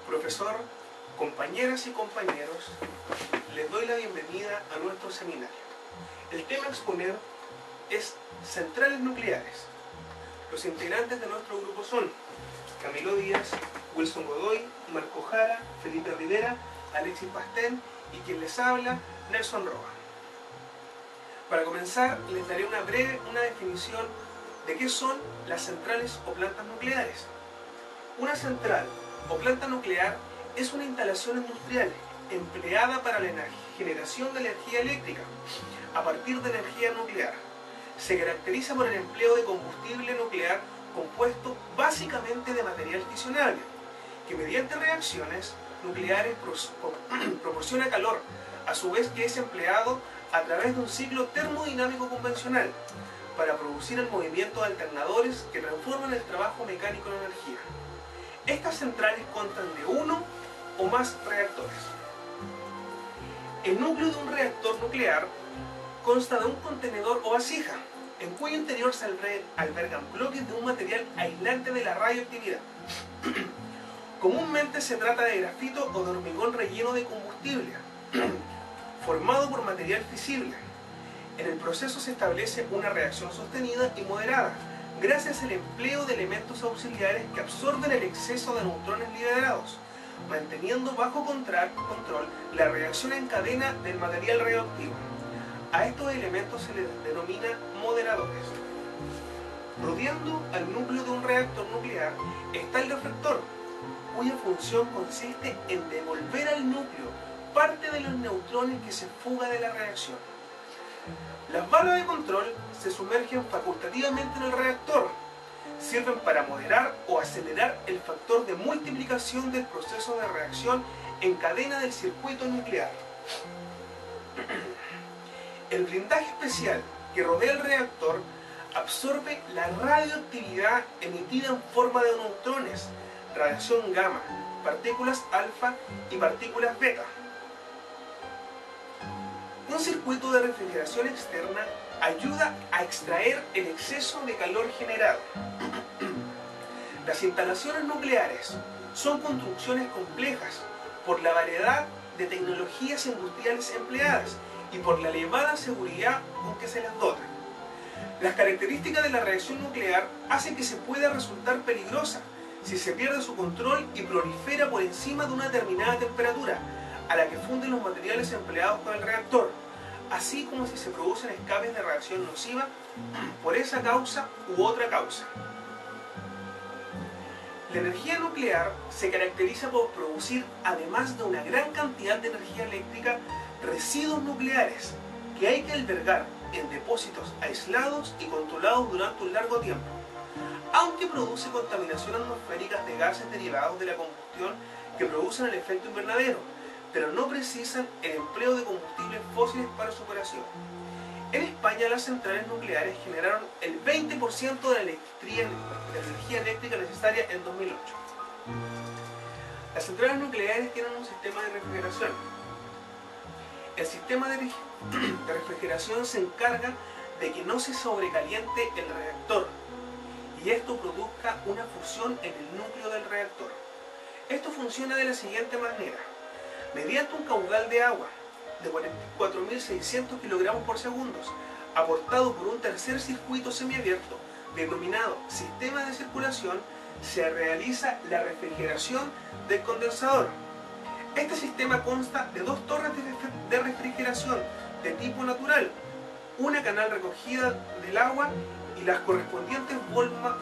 Profesor, compañeras y compañeros, les doy la bienvenida a nuestro seminario. El tema a exponer es centrales nucleares. Los integrantes de nuestro grupo son Camilo Díaz, Wilson Godoy, Marco Jara, Felipe Rivera, Alexis Pastén y quien les habla, Nelson Roa. Para comenzar, les daré una definición de qué son las centrales o plantas nucleares. Una central o planta nuclear es una instalación industrial empleada para la generación de energía eléctrica a partir de energía nuclear. Se caracteriza por el empleo de combustible nuclear compuesto básicamente de material fisionable, que mediante reacciones nucleares proporciona calor, a su vez que es empleado a través de un ciclo termodinámico convencional para producir el movimiento de alternadores que transforman el trabajo mecánico en energía. Estas centrales constan de uno o más reactores. El núcleo de un reactor nuclear consta de un contenedor o vasija, en cuyo interior se albergan bloques de un material aislante de la radioactividad. Comúnmente se trata de grafito o de hormigón relleno de combustible, formado por material fisible. En el proceso se establece una reacción sostenida y moderada, gracias al empleo de elementos auxiliares que absorben el exceso de neutrones liberados, manteniendo bajo control la reacción en cadena del material radioactivo. A estos elementos se les denomina moderadores. Rodeando al núcleo de un reactor nuclear está el reflector, cuya función consiste en devolver al núcleo parte de los neutrones que se fuga de la reacción. Las balas de control se sumergen facultativamente en el reactor. Sirven para moderar o acelerar el factor de multiplicación del proceso de reacción en cadena del circuito nuclear. El blindaje especial que rodea el reactor absorbe la radioactividad emitida en forma de neutrones, radiación gamma, partículas alfa y partículas beta. Un circuito de refrigeración externa ayuda a extraer el exceso de calor generado. Las instalaciones nucleares son construcciones complejas por la variedad de tecnologías industriales empleadas y por la elevada seguridad con que se las dota. Las características de la reacción nuclear hacen que se pueda resultar peligrosa si se pierde su control y prolifera por encima de una determinada temperatura, a la que funden los materiales empleados con el reactor, así como si se producen escapes de reacción nociva por esa causa u otra causa. La energía nuclear se caracteriza por producir, además de una gran cantidad de energía eléctrica, residuos nucleares que hay que albergar en depósitos aislados y controlados durante un largo tiempo, aunque produce contaminación atmosférica de gases derivados de la combustión que producen el efecto invernadero, pero no precisan el empleo de combustibles fósiles para su operación. En España, las centrales nucleares generaron el 20% de la energía eléctrica necesaria en 2008. Las centrales nucleares tienen un sistema de refrigeración. El sistema de refrigeración se encarga de que no se sobrecaliente el reactor y esto produzca una fusión en el núcleo del reactor. Esto funciona de la siguiente manera. Mediante un caudal de agua de 44.600 kilogramos por segundo, aportado por un tercer circuito semiabierto denominado sistema de circulación, se realiza la refrigeración del condensador. Este sistema consta de dos torres de refrigeración de tipo natural, una canal recogida del agua y las correspondientes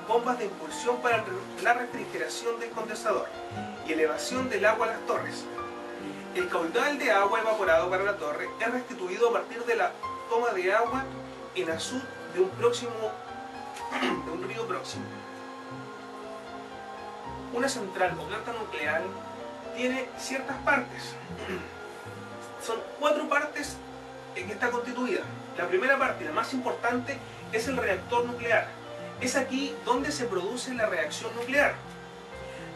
bombas de impulsión para la refrigeración del condensador y elevación del agua a las torres. El caudal de agua evaporado para la torre es restituido a partir de la toma de agua en azud de un río próximo. Una central o planta nuclear tiene ciertas partes. Son 4 partes en que está constituida. La primera parte, la más importante, es el reactor nuclear. Es aquí donde se produce la reacción nuclear.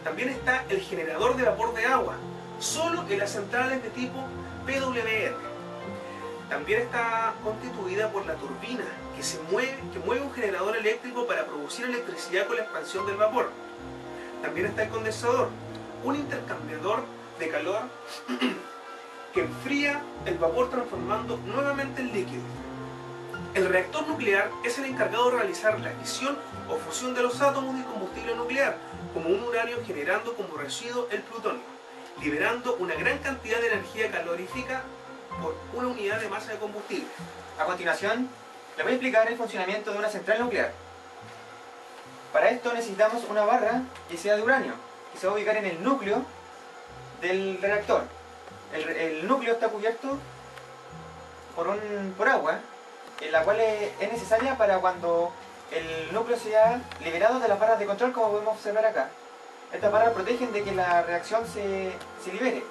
También está el generador de vapor de agua, solo en las centrales de tipo PWR. También está constituida por la turbina, que mueve un generador eléctrico para producir electricidad con la expansión del vapor. También está el condensador, un intercambiador de calor que enfría el vapor transformando nuevamente el líquido. El reactor nuclear es el encargado de realizar la fisión o fusión de los átomos de combustible nuclear, como un uranio, generando como residuo el plutonio, liberando una gran cantidad de energía calorífica por una unidad de masa de combustible. A continuación, les voy a explicar el funcionamiento de una central nuclear. Para esto necesitamos una barra que sea de uranio, que se va a ubicar en el núcleo del reactor. El núcleo está cubierto por agua, en la cual es necesaria para cuando el núcleo sea liberado de las barras de control, como podemos observar acá. Estas barras protegen de que la reacción se libere.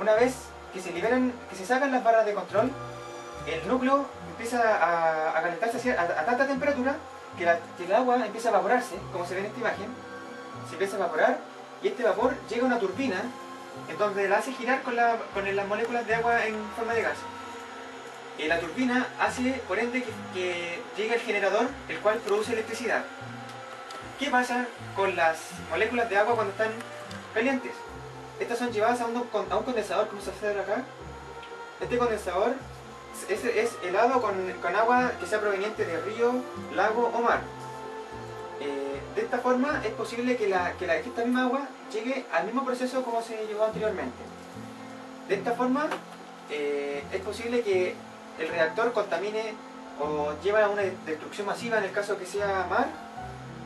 Una vez que se sacan las barras de control, el núcleo empieza a calentarse a tanta temperatura que el agua empieza a evaporarse, como se ve en esta imagen. Se empieza a evaporar y este vapor llega a una turbina en donde la hace girar con las moléculas de agua en forma de gas. La turbina hace, por ende, que llegue el generador, el cual produce electricidad. ¿Qué pasa con las moléculas de agua cuando están calientes? Estas son llevadas a un condensador, como se observa acá. Este condensador es helado con agua que sea proveniente de río, lago o mar. De esta forma es posible que esta misma agua llegue al mismo proceso como se llevó anteriormente. De esta forma es posible que el reactor contamine o lleve a una destrucción masiva en el caso que sea mar,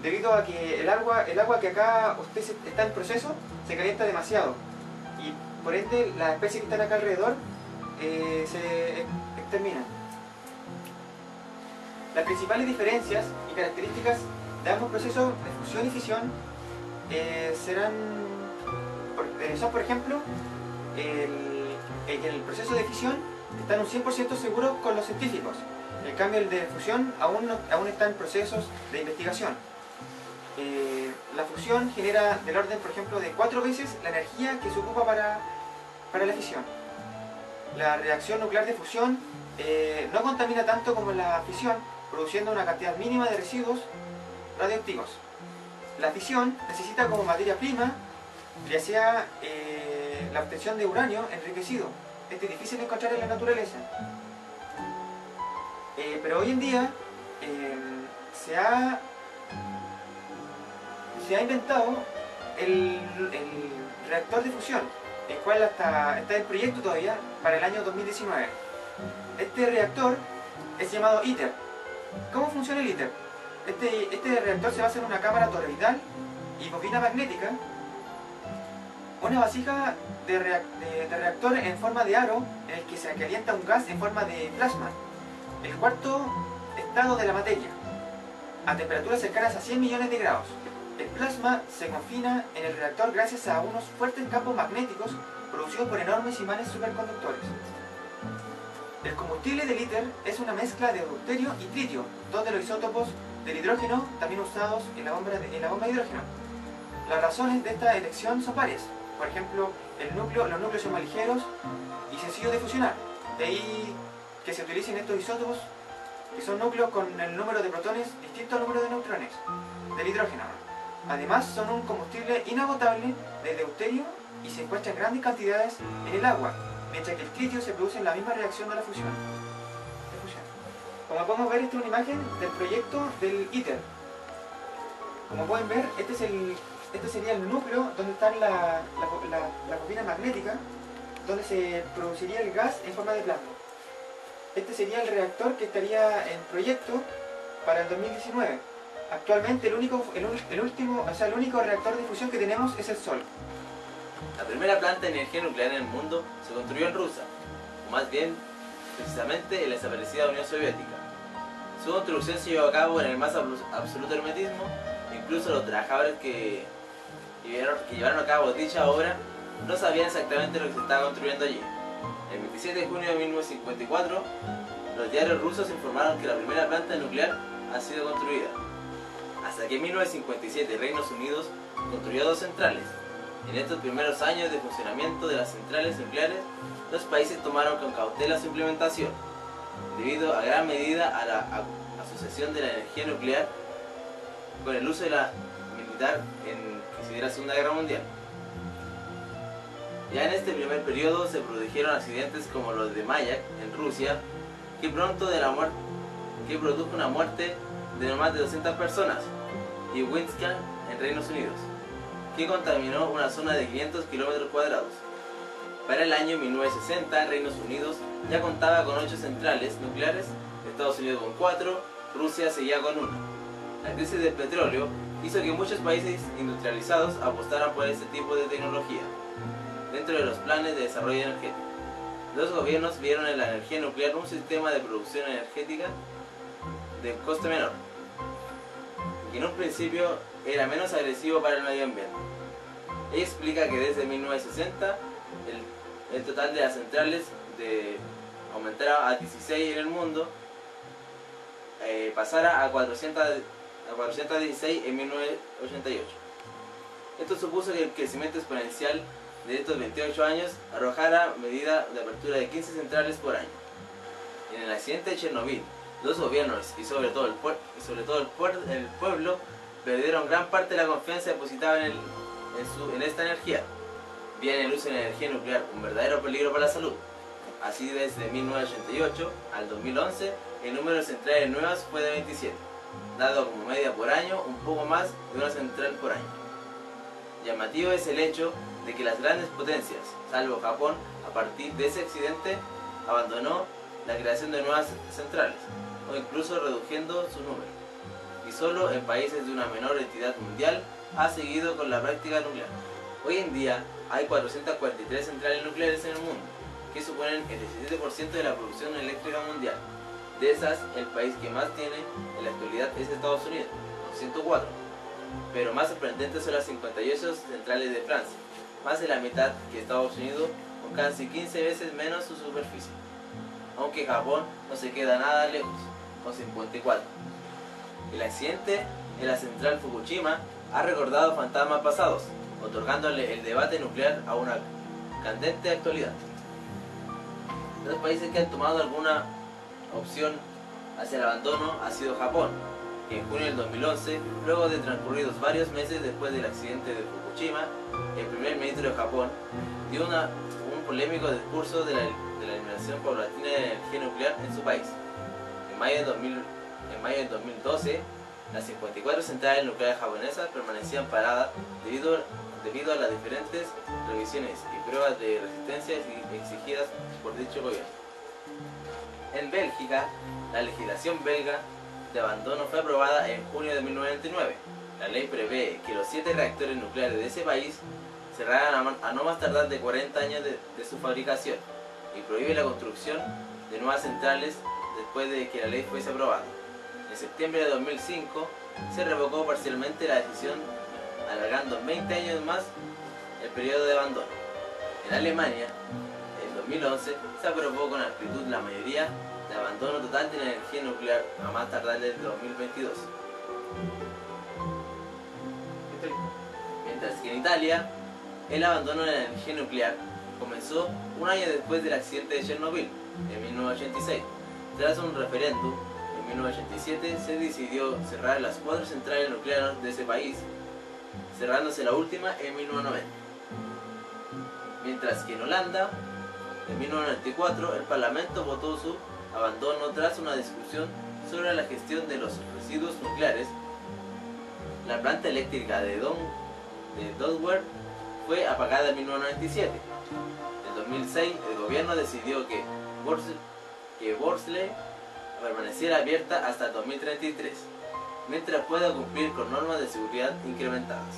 debido a que el agua que acá está en proceso se calienta demasiado y por ende las especies que están acá alrededor se exterminan. Las principales diferencias y características de ambos procesos de fusión y fisión son, por ejemplo, en el proceso de fisión están un 100% seguros con los científicos. En cambio, el de fusión aún está en procesos de investigación. La fusión genera del orden, por ejemplo, de 4 veces la energía que se ocupa para la fisión. La reacción nuclear de fusión no contamina tanto como la fisión, produciendo una cantidad mínima de residuos radioactivos. La fisión necesita como materia prima, ya sea la obtención de uranio enriquecido. Este es difícil de encontrar en la naturaleza. Pero hoy en día se ha inventado el reactor de fusión, el cual está en proyecto todavía para el año 2019. Este reactor es llamado ITER. ¿Cómo funciona el ITER? Este reactor se basa en una cámara toroidal y bobina magnética, una vasija de reactor en forma de aro en el que se calienta un gas en forma de plasma, el cuarto estado de la materia, a temperaturas cercanas a 100 millones de grados. El plasma se confina en el reactor gracias a unos fuertes campos magnéticos producidos por enormes imanes superconductores. El combustible del ITER es una mezcla de deuterio y tritio, dos de los isótopos del hidrógeno también usados en la bomba de hidrógeno. Las razones de esta elección son varias. Por ejemplo, los núcleos son más ligeros y sencillos de fusionar. De ahí que se utilicen estos isótopos, que son núcleos con el número de protones distinto al número de neutrones del hidrógeno. Además, son un combustible inagotable de deuterio y se encuentra en grandes cantidades en el agua, mientras que el tritio se produce en la misma reacción de la fusión. Como podemos ver, esta es una imagen del proyecto del ITER. Como pueden ver, este sería el núcleo donde están las bobinas magnéticas, donde se produciría el gas en forma de plasma. Este sería el reactor que estaría en proyecto para el 2019. Actualmente el único reactor de fusión que tenemos es el Sol. La primera planta de energía nuclear en el mundo se construyó en Rusia, o más bien, precisamente en la desaparecida Unión Soviética. Su construcción se llevó a cabo en el más absoluto hermetismo. Incluso los trabajadores que llevaron a cabo dicha obra no sabían exactamente lo que se estaba construyendo allí. El 27 de junio de 1954, los diarios rusos informaron que la primera planta nuclear ha sido construida. Hasta que en 1957 Reinos Unidos construyó 2 centrales. En estos primeros años de funcionamiento de las centrales nucleares, los países tomaron con cautela su implementación, debido a gran medida a la asociación de la energía nuclear con el uso de la militar en que se diera la Segunda Guerra Mundial. Ya en este primer periodo se produjeron accidentes como los de Mayak en Rusia, que produjo una muerte de más de 200 personas, y Windscan en Reinos Unidos, que contaminó una zona de 500 kilómetros cuadrados. Para el año 1960, Reinos Unidos ya contaba con 8 centrales nucleares, Estados Unidos con 4, Rusia seguía con 1. La crisis del petróleo hizo que muchos países industrializados apostaran por este tipo de tecnología dentro de los planes de desarrollo energético. Los gobiernos vieron en la energía nuclear un sistema de producción energética de coste menor, que en un principio era menos agresivo para el medio ambiente. Ella explica que desde 1960 el total de las centrales aumentara a 16 en el mundo, pasara a 416 en 1988. Esto supuso que el crecimiento exponencial de estos 28 años arrojara medida de apertura de 15 centrales por año. En el accidente de Chernobyl, los gobiernos y sobre todo el pueblo perdieron gran parte de la confianza depositada en esta energía. Veían el uso de la energía nuclear un verdadero peligro para la salud. Así, desde 1988 al 2011, el número de centrales nuevas fue de 27, dado como media por año, un poco más de una central por año. Llamativo es el hecho de que las grandes potencias, salvo Japón, a partir de ese accidente, abandonó la creación de nuevas centrales, o incluso reduciendo su número. Y solo en países de una menor entidad mundial ha seguido con la práctica nuclear. Hoy en día hay 443 centrales nucleares en el mundo, que suponen el 17% de la producción eléctrica mundial. De esas, el país que más tiene en la actualidad es Estados Unidos, con 104. Pero más sorprendentes son las 58 centrales de Francia, más de la mitad que Estados Unidos, con casi 15 veces menos su superficie. Aunque Japón no se queda nada lejos, con 54. El accidente en la central Fukushima ha recordado fantasmas pasados, otorgándole el debate nuclear a una candente actualidad. Los países que han tomado alguna opción hacia el abandono ha sido Japón, que en junio del 2011, luego de transcurridos varios meses después del accidente de Fukushima, el primer ministro de Japón dio un polémico discurso de la eliminación paulatina de la energía nuclear en su país. En mayo de 2012, las 54 centrales nucleares japonesas permanecían paradas debido a las diferentes revisiones y pruebas de resistencia exigidas por dicho gobierno. En Bélgica, la legislación belga de abandono fue aprobada en junio de 1999. La ley prevé que los 7 reactores nucleares de ese país cerraran a no más tardar de 40 años de su fabricación y prohíbe la construcción de nuevas centrales después de que la ley fuese aprobada. En septiembre de 2005 se revocó parcialmente la decisión, alargando 20 años más el periodo de abandono. En Alemania, en 2011, se aprobó con amplitud la mayoría de abandono total de la energía nuclear a más tardar del 2022. Mientras que en Italia, el abandono de la energía nuclear comenzó un año después del accidente de Chernobyl, en 1986. Tras un referéndum, en 1987 se decidió cerrar las 4 centrales nucleares de ese país, cerrándose la última en 1990. Mientras que en Holanda, en 1994, el Parlamento votó su abandono tras una discusión sobre la gestión de los residuos nucleares. La planta eléctrica de Dover fue apagada en 1997. En 2006, el gobierno decidió que Worsley permaneciera abierta hasta 2033, mientras pueda cumplir con normas de seguridad incrementadas.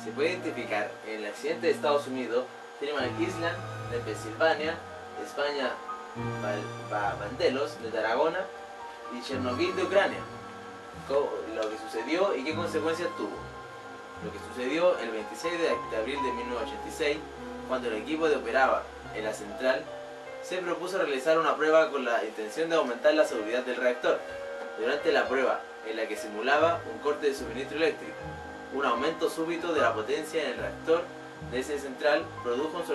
Se puede identificar en el accidente de Estados Unidos, Thelma Island de Pensilvania, España, Vandellos de Tarragona y Chernobyl de Ucrania. Lo que sucedió y qué consecuencias tuvo. Lo que sucedió el 26 de abril de 1986, cuando el equipo que operaba en la central se propuso realizar una prueba con la intención de aumentar la seguridad del reactor. Durante la prueba, en la que simulaba un corte de suministro eléctrico, un aumento súbito de la potencia en el reactor de esa central produjo un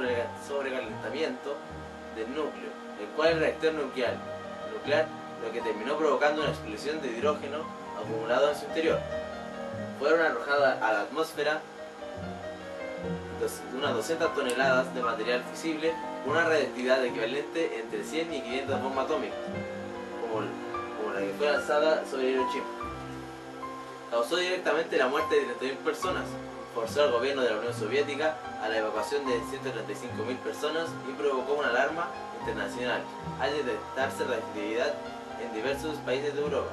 sobrecalentamiento del núcleo, el cual el reactor nuclear, lo que terminó provocando una explosión de hidrógeno acumulado en su interior. Fueron arrojadas a la atmósfera unas 200 toneladas de material fisible, una radiactividad equivalente entre 100 y 500 bombas atómicas, como la que fue lanzada sobre Hiroshima. Causó directamente la muerte de 30.000 personas, forzó al gobierno de la Unión Soviética a la evacuación de 135.000 personas y provocó una alarma internacional al detectarse radiactividad en diversos países de Europa.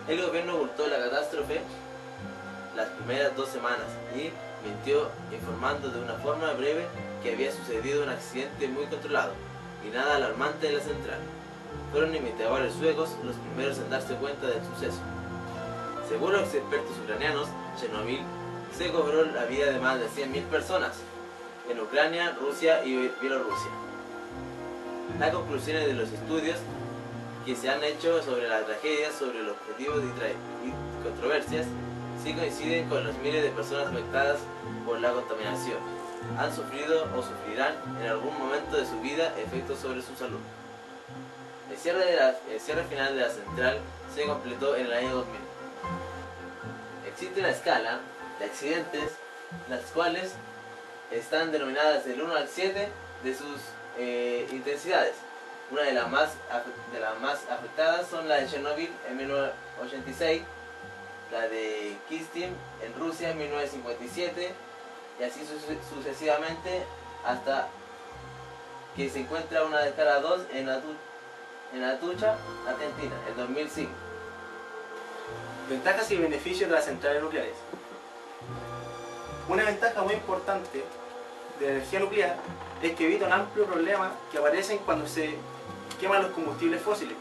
El gobierno ocultó la catástrofe las primeras 2 semanas y mintió informando de una forma breve que había sucedido un accidente muy controlado y nada alarmante en la central. Fueron investigadores suecos los primeros en darse cuenta del suceso. Según los expertos ucranianos, Chernobyl se cobró la vida de más de 100.000 personas en Ucrania, Rusia y Bielorrusia. Las conclusiones de los estudios que se han hecho sobre la tragedia, sobre los objetivos y controversias, sí coinciden con los miles de personas afectadas por la contaminación. Han sufrido o sufrirán en algún momento de su vida efectos sobre su salud. El cierre final de la central se completó en el año 2000. Existe una escala de accidentes, las cuales están denominadas del 1 al 7 de sus intensidades. Una de las más afectadas son la de Chernobyl en 1986, la de Kistim en Rusia en 1957 y así sucesivamente hasta que se encuentra una de escala 2 en Atucha, Argentina, en 2005. Ventajas y beneficios de las centrales nucleares. Una ventaja muy importante de la energía nuclear es que evita un amplio problema que aparecen cuando se queman los combustibles fósiles,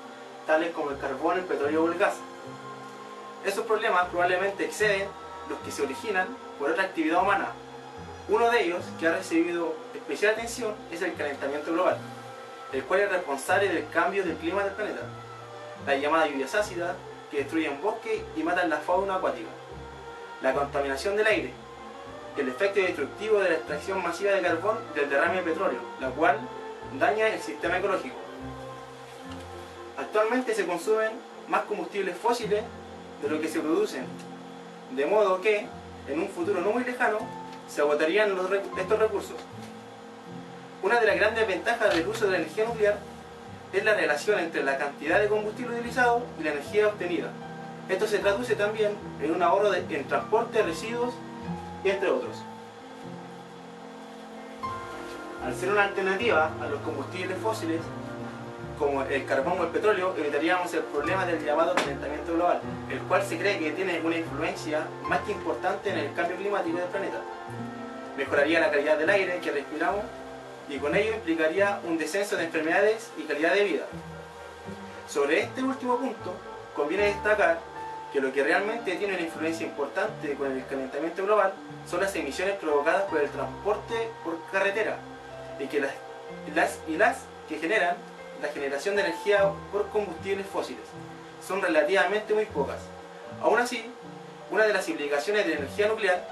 tales como el carbón, el petróleo o el gas. Esos problemas probablemente exceden los que se originan por otra actividad humana. Uno de ellos, que ha recibido especial atención, es el calentamiento global, el cual es responsable del cambio del clima del planeta. Las llamadas lluvias ácidas, que destruyen bosques y matan la fauna acuática. La contaminación del aire, el efecto destructivo de la extracción masiva de carbón y del derrame de petróleo, la cual daña el sistema ecológico. Actualmente se consumen más combustibles fósiles de lo que se producen, de modo que en un futuro no muy lejano se agotarían estos recursos. Una de las grandes ventajas del uso de la energía nuclear es la relación entre la cantidad de combustible utilizado y la energía obtenida. Esto se traduce también en un ahorro en transporte, residuos y entre otros. Al ser una alternativa a los combustibles fósiles, como el carbón o el petróleo, evitaríamos el problema del llamado calentamiento global, el cual se cree que tiene una influencia más que importante en el cambio climático del planeta. Mejoraría la calidad del aire que respiramos y con ello implicaría un descenso de enfermedades y calidad de vida. Sobre este último punto, conviene destacar que lo que realmente tiene una influencia importante con el calentamiento global son las emisiones provocadas por el transporte por carretera y que las que generan la generación de energía por combustibles fósiles son relativamente muy pocas. Aún así, una de las implicaciones de la energía nuclear,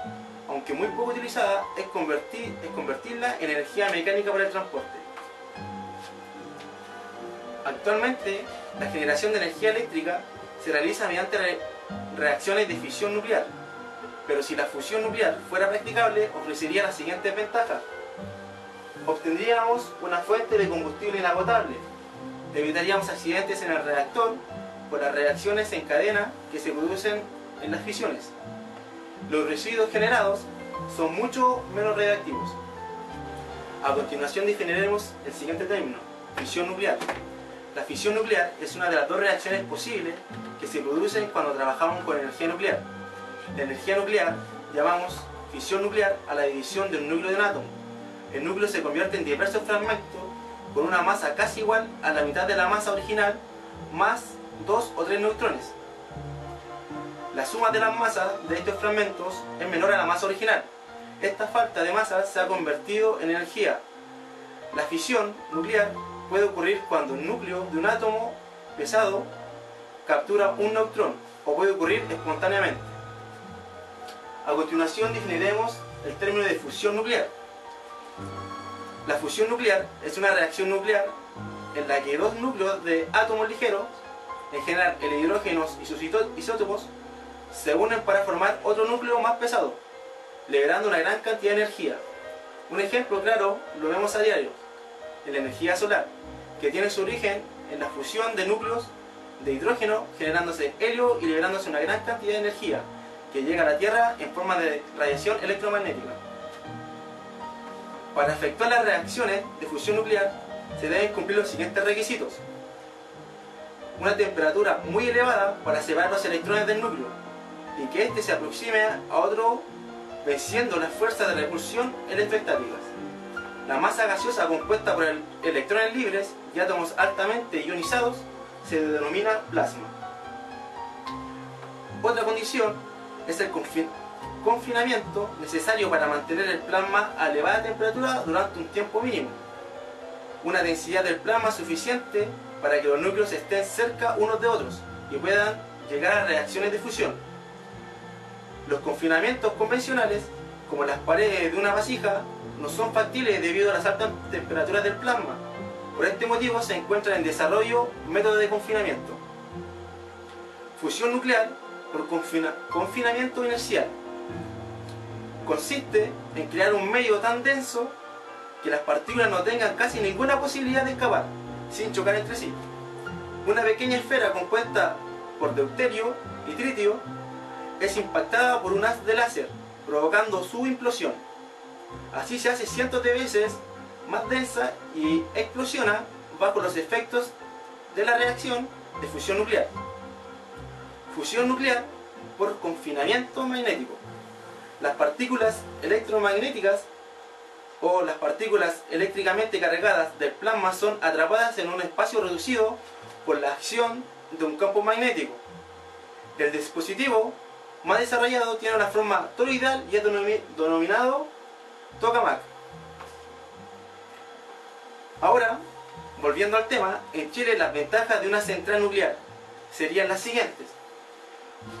aunque muy poco utilizada, es convertirla en energía mecánica para el transporte. Actualmente, la generación de energía eléctrica se realiza mediante reacciones de fisión nuclear, pero si la fusión nuclear fuera practicable, ofrecería las siguientes ventajas. Obtendríamos una fuente de combustible inagotable, evitaríamos accidentes en el reactor por las reacciones en cadena que se producen en las fisiones. Los residuos generados son mucho menos radiactivos. A continuación definiremos el siguiente término: fisión nuclear. La fisión nuclear es una de las dos reacciones posibles que se producen cuando trabajamos con energía nuclear. La energía nuclear llamamos fisión nuclear a la división del núcleo de un átomo. El núcleo se convierte en diversos fragmentos con una masa casi igual a la mitad de la masa original más 2 o 3 neutrones. La suma de las masas de estos fragmentos es menor a la masa original. Esta falta de masa se ha convertido en energía. La fisión nuclear puede ocurrir cuando el núcleo de un átomo pesado captura un neutrón, o puede ocurrir espontáneamente. A continuación definiremos el término de fusión nuclear. La fusión nuclear es una reacción nuclear en la que dos núcleos de átomos ligeros, en general el hidrógeno y sus isótopos, se unen para formar otro núcleo más pesado, liberando una gran cantidad de energía. Un ejemplo claro lo vemos a diario, en la energía solar, que tiene su origen en la fusión de núcleos de hidrógeno generándose helio y liberándose una gran cantidad de energía que llega a la Tierra en forma de radiación electromagnética. Para efectuar las reacciones de fusión nuclear se deben cumplir los siguientes requisitos: una temperatura muy elevada para separar los electrones del núcleo y que éste se aproxime a otro venciendo las fuerzas de repulsión electrostáticas. La masa gaseosa compuesta por electrones libres y átomos altamente ionizados se denomina plasma. Otra condición es el confinamiento necesario para mantener el plasma a elevada temperatura durante un tiempo mínimo. Una densidad del plasma suficiente para que los núcleos estén cerca unos de otros y puedan llegar a reacciones de fusión. Los confinamientos convencionales, como las paredes de una vasija, no son factibles debido a las altas temperaturas del plasma. Por este motivo se encuentran en desarrollo métodos de confinamiento. Fusión nuclear por confinamiento inercial. Consiste en crear un medio tan denso que las partículas no tengan casi ninguna posibilidad de escapar, sin chocar entre sí. Una pequeña esfera compuesta por deuterio y tritio es impactada por un haz de láser, provocando su implosión. Así se hace cientos de veces más densa y explosiona bajo los efectos de la reacción de fusión nuclear. Fusión nuclear por confinamiento magnético. Las partículas electromagnéticas o las partículas eléctricamente cargadas del plasma son atrapadas en un espacio reducido por la acción de un campo magnético. El dispositivo más desarrollado tiene una forma toroidal y es denominado tokamak. Ahora, volviendo al tema, en Chile las ventajas de una central nuclear serían las siguientes: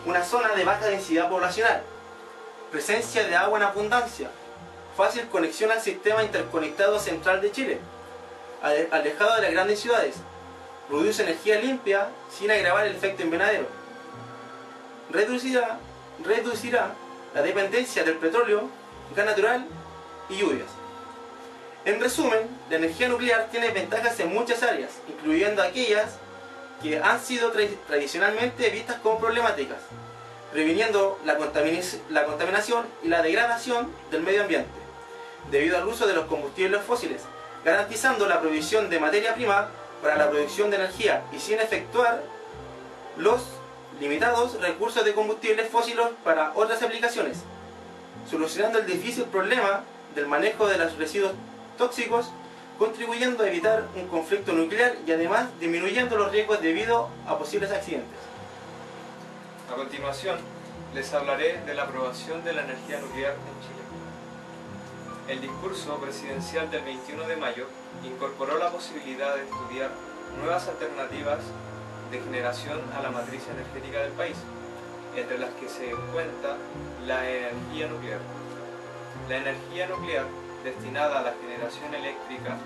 una zona de baja densidad poblacional, presencia de agua en abundancia, fácil conexión al sistema interconectado central de Chile, alejado de las grandes ciudades, produce energía limpia sin agravar el efecto invernadero, reducirá la dependencia del petróleo, gas natural y lluvias. En resumen, la energía nuclear tiene ventajas en muchas áreas, incluyendo aquellas que han sido tradicionalmente vistas como problemáticas, previniendo la contaminación y la degradación del medio ambiente, debido al uso de los combustibles fósiles, garantizando la provisión de materia prima para la producción de energía y sin efectuar los limitados recursos de combustibles fósiles para otras aplicaciones, solucionando el difícil problema del manejo de los residuos tóxicos, contribuyendo a evitar un conflicto nuclear y además disminuyendo los riesgos debido a posibles accidentes. A continuación, les hablaré de la aprobación de la energía nuclear en Chile. El discurso presidencial del 21 de mayo incorporó la posibilidad de estudiar nuevas alternativas de generación a la matriz energética del país, entre las que se cuenta la energía nuclear. La energía nuclear, destinada a la generación eléctrica,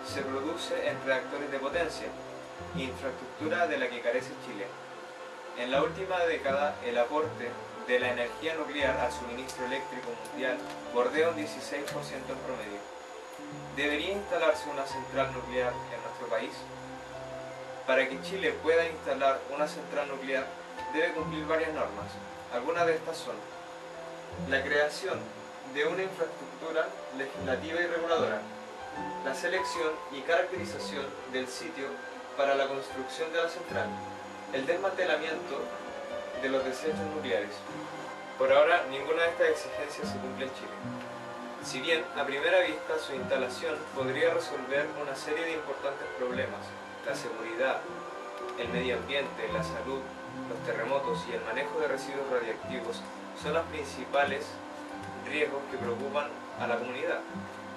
se produce en reactores de potencia, infraestructura de la que carece Chile. En la última década, el aporte de la energía nuclear al suministro eléctrico mundial bordea un 16% en promedio. ¿Debería instalarse una central nuclear en nuestro país? Para que Chile pueda instalar una central nuclear, debe cumplir varias normas. Algunas de estas son: la creación de una infraestructura legislativa y reguladora, la selección y caracterización del sitio para la construcción de la central, el desmantelamiento de los desechos nucleares. Por ahora, ninguna de estas exigencias se cumple en Chile. Si bien, a primera vista, su instalación podría resolver una serie de importantes problemas: la seguridad, el medio ambiente, la salud, los terremotos y el manejo de residuos radiactivos son los principales riesgos que preocupan a la comunidad,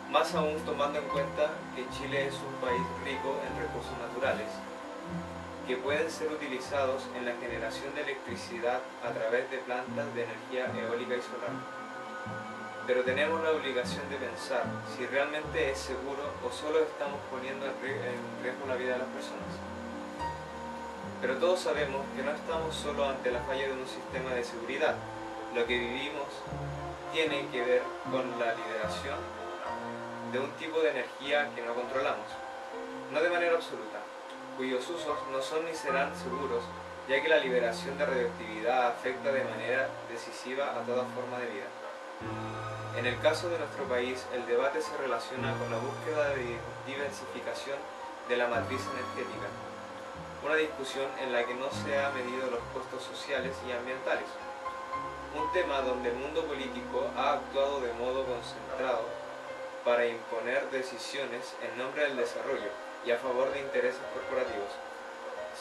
más aún tomando en cuenta que Chile es un país rico en recursos naturales que pueden ser utilizados en la generación de electricidad a través de plantas de energía eólica y solar. Pero tenemos la obligación de pensar si realmente es seguro o solo estamos poniendo en riesgo la vida de las personas. Pero todos sabemos que no estamos solo ante la falla de un sistema de seguridad. Lo que vivimos tiene que ver con la lideración de un tipo de energía que no controlamos, no de manera absoluta, cuyos usos no son ni serán seguros, ya que la liberación de radioactividad afecta de manera decisiva a toda forma de vida. En el caso de nuestro país, el debate se relaciona con la búsqueda de diversificación de la matriz energética, una discusión en la que no se han medido los costos sociales y ambientales, un tema donde el mundo político ha actuado de modo concentrado para imponer decisiones en nombre del desarrollo y a favor de intereses corporativos.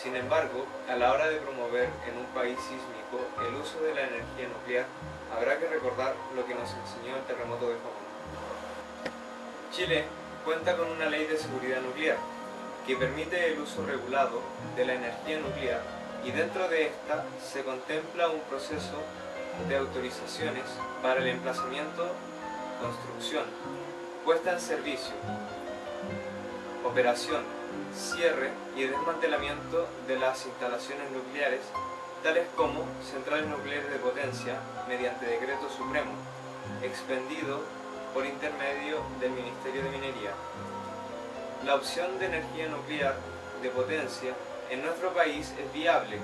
Sin embargo, a la hora de promover en un país sísmico el uso de la energía nuclear, habrá que recordar lo que nos enseñó el terremoto de Japón. Chile cuenta con una ley de seguridad nuclear que permite el uso regulado de la energía nuclear, y dentro de esta se contempla un proceso de autorizaciones para el emplazamiento, construcción, puesta en servicio, operación, cierre y desmantelamiento de las instalaciones nucleares, tales como centrales nucleares de potencia, mediante decreto supremo, expendido por intermedio del Ministerio de Minería. La opción de energía nuclear de potencia en nuestro país es viable,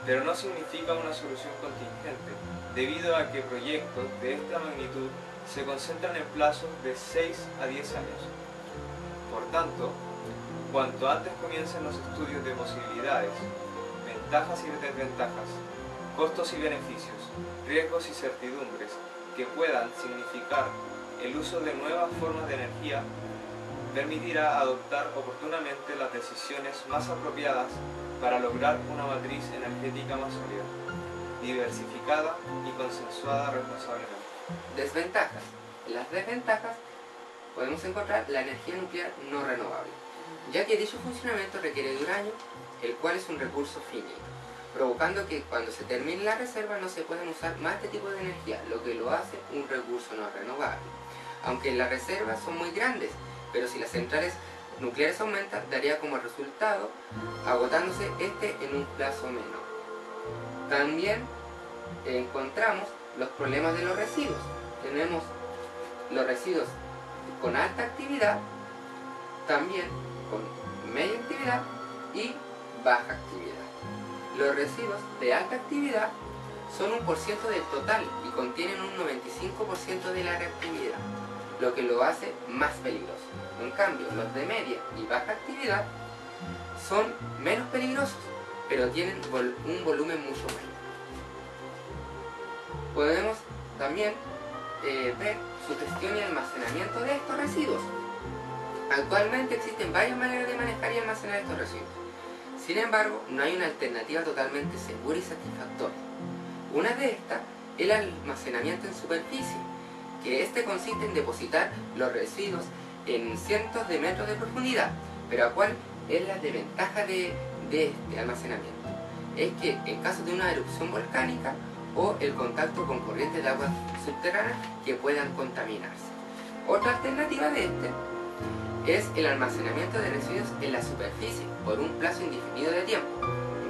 pero no significa una solución contingente, debido a que proyectos de esta magnitud se concentran en plazos de 6 a 10 años. Por tanto, cuanto antes comiencen los estudios de posibilidades, ventajas y desventajas, costos y beneficios, riesgos y certidumbres que puedan significar el uso de nuevas formas de energía, permitirá adoptar oportunamente las decisiones más apropiadas para lograr una matriz energética más sólida, diversificada y consensuada responsablemente. Desventajas. En las desventajas podemos encontrar la energía nuclear no renovable, ya que dicho funcionamiento requiere de uranio, el cual es un recurso finito, provocando que cuando se termine la reserva no se pueden usar más este tipo de energía, lo que lo hace un recurso no renovable. Aunque las reservas son muy grandes, pero si las centrales nucleares aumentan, daría como resultado agotándose este en un plazo menor. También encontramos los problemas de los residuos. Tenemos los residuos con alta actividad, también con media actividad y baja actividad. Los residuos de alta actividad son 1% del total y contienen un 95% de la reactividad, lo que lo hace más peligroso. En cambio, los de media y baja actividad son menos peligrosos, pero tienen un volumen mucho mayor. Podemos también ver su gestión y almacenamiento de estos residuos. Actualmente existen varias maneras de manejar y almacenar estos residuos. Sin embargo, no hay una alternativa totalmente segura y satisfactoria. Una de estas es el almacenamiento en superficie, que este consiste en depositar los residuos en cientos de metros de profundidad. Pero ¿cuál es la desventaja de este almacenamiento? Es que en caso de una erupción volcánica o el contacto con corrientes de agua subterráneas que puedan contaminarse. Otra alternativa de este es el almacenamiento de residuos en la superficie por un plazo indefinido de tiempo,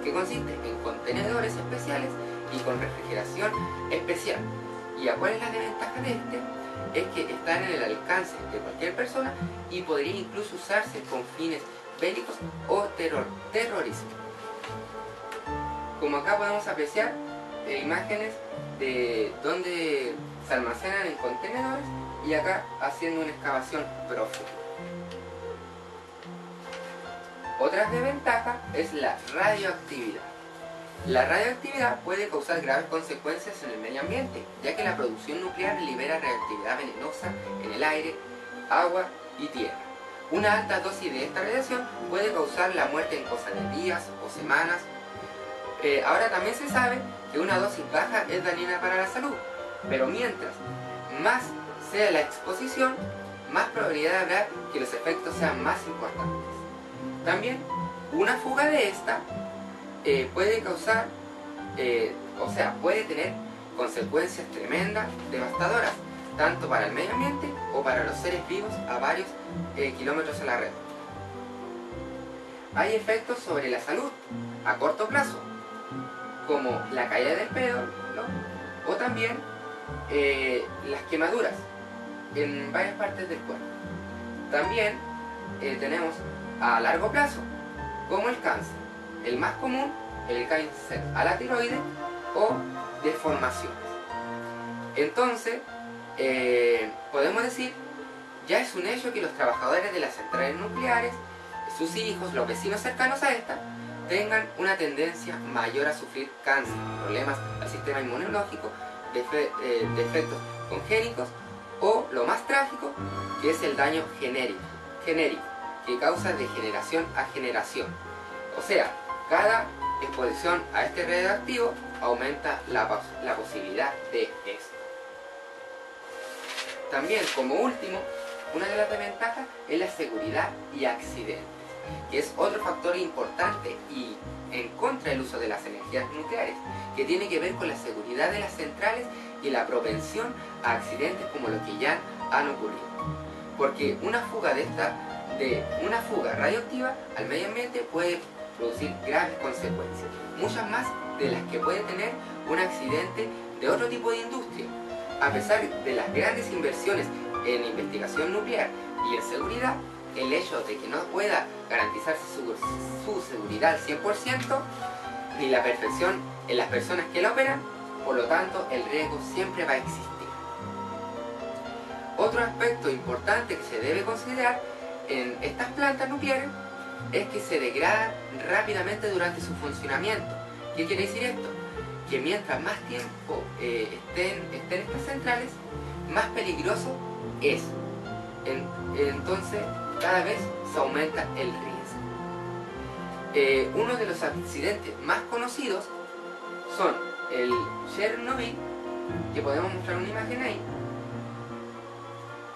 que consiste en contenedores especiales y con refrigeración especial. ¿Y a cuál es la desventaja de este? Es que están en el alcance de cualquier persona y podría incluso usarse con fines bélicos o terrorismo. Como acá podemos apreciar imágenes de donde se almacenan en contenedores y acá haciendo una excavación profunda. Otra desventaja es la radioactividad. La radioactividad puede causar graves consecuencias en el medio ambiente, ya que la producción nuclear libera radioactividad venenosa en el aire, agua y tierra. Una alta dosis de esta radiación puede causar la muerte en cosa de días o semanas. Ahora también se sabe que una dosis baja es dañina para la salud, pero mientras más sea la exposición, más probabilidad habrá que los efectos sean más importantes. También una fuga de esta puede causar, puede tener consecuencias tremendas, devastadoras, tanto para el medio ambiente o para los seres vivos a varios kilómetros a la red. Hay efectos sobre la salud a corto plazo, como la caída del pelo, ¿no? O también las quemaduras en varias partes del cuerpo. También tenemos a largo plazo, como el cáncer. El más común, el cáncer a la tiroides o deformaciones. Entonces, podemos decir, ya es un hecho que los trabajadores de las centrales nucleares, sus hijos, los vecinos cercanos a esta, tengan una tendencia mayor a sufrir cáncer, problemas al sistema inmunológico, defectos congénitos o, lo más trágico, que es el daño genérico, que causa de generación a generación. O sea, cada exposición a este radioactivo aumenta la posibilidad de esto. También, como último, una de las desventajas es la seguridad y accidentes, que es otro factor importante y en contra del uso de las energías nucleares, que tiene que ver con la seguridad de las centrales y la propensión a accidentes como los que ya han ocurrido. Porque una fuga radioactiva al medio ambiente puede producir graves consecuencias, muchas más de las que puede tener un accidente de otro tipo de industria. A pesar de las grandes inversiones en investigación nuclear y en seguridad, el hecho de que no pueda garantizarse su seguridad al 100%, ni la perfección en las personas que la operan, por lo tanto el riesgo siempre va a existir. Otro aspecto importante que se debe considerar en estas plantas nucleares es que se degradan rápidamente durante su funcionamiento. ¿Qué quiere decir esto? Que mientras más tiempo estén estas centrales, más peligroso es. Entonces, cada vez se aumenta el riesgo. Uno de los accidentes más conocidos son el Chernobyl, que podemos mostrar una imagen ahí,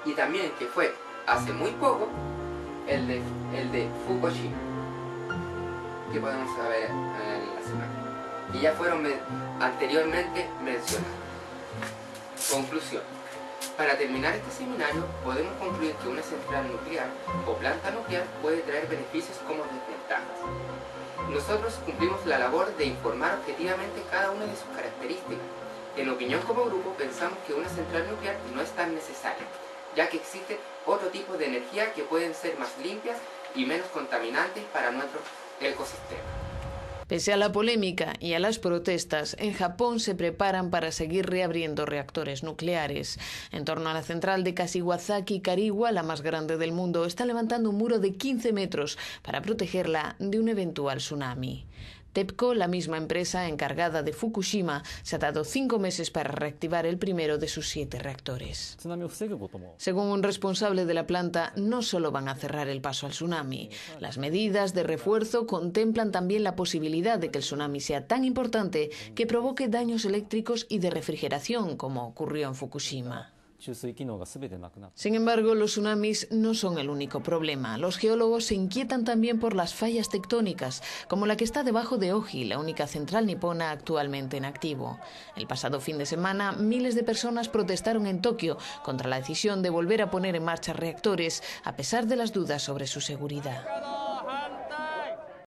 y también que fue hace muy poco el de Fukushima, que podemos ver en las imágenes, y ya fueron anteriormente mencionados. Conclusión. Para terminar este seminario, podemos concluir que una central nuclear o planta nuclear puede traer beneficios como desventajas. Nosotros cumplimos la labor de informar objetivamente cada una de sus características. En opinión como grupo, pensamos que una central nuclear no es tan necesaria, ya que existe otro tipo de energía que pueden ser más limpias y menos contaminantes para nuestro ecosistema. Pese a la polémica y a las protestas, en Japón se preparan para seguir reabriendo reactores nucleares. En torno a la central de Kashiwazaki Kariwa, la más grande del mundo, está levantando un muro de 15 metros para protegerla de un eventual tsunami. TEPCO, la misma empresa encargada de Fukushima, se ha dado 5 meses para reactivar el primero de sus 7 reactores. Según un responsable de la planta, no solo van a cerrar el paso al tsunami. Las medidas de refuerzo contemplan también la posibilidad de que el tsunami sea tan importante que provoque daños eléctricos y de refrigeración, como ocurrió en Fukushima. Sin embargo, los tsunamis no son el único problema. Los geólogos se inquietan también por las fallas tectónicas, como la que está debajo de Oji, la única central nipona actualmente en activo. El pasado fin de semana, miles de personas protestaron en Tokio contra la decisión de volver a poner en marcha reactores, a pesar de las dudas sobre su seguridad.